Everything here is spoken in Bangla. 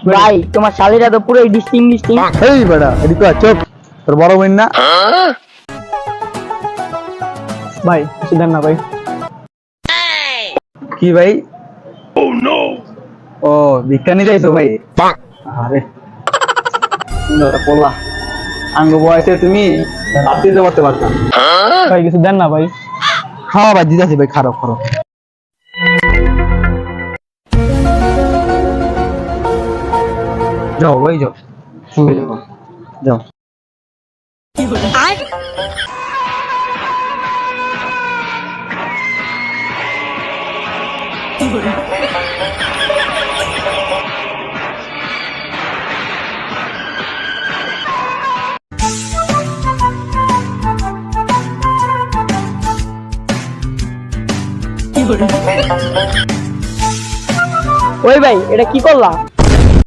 ভাই তোমার শালিরা তো পুরো ডিস্টিং এই বেটা এদিকে আয়, চুপ তোর বড় বোন না ভাই কিছু দেন না ভাই। কি ভাই ও ভিক্ষা নিতে আইছো ভাই আরে সুন্দর পোলা আঙ্গ বয়সে তুমি রাত্রি দিতে পারতে পারতাম ভাই কিছু দেন না ভাই। হ্যাঁ ভাই দিদাছি ভাই খারাপ খারাপ যাও ভাই যাও শুয়ে যাও যাও ওই ভাই এটা কি করলা?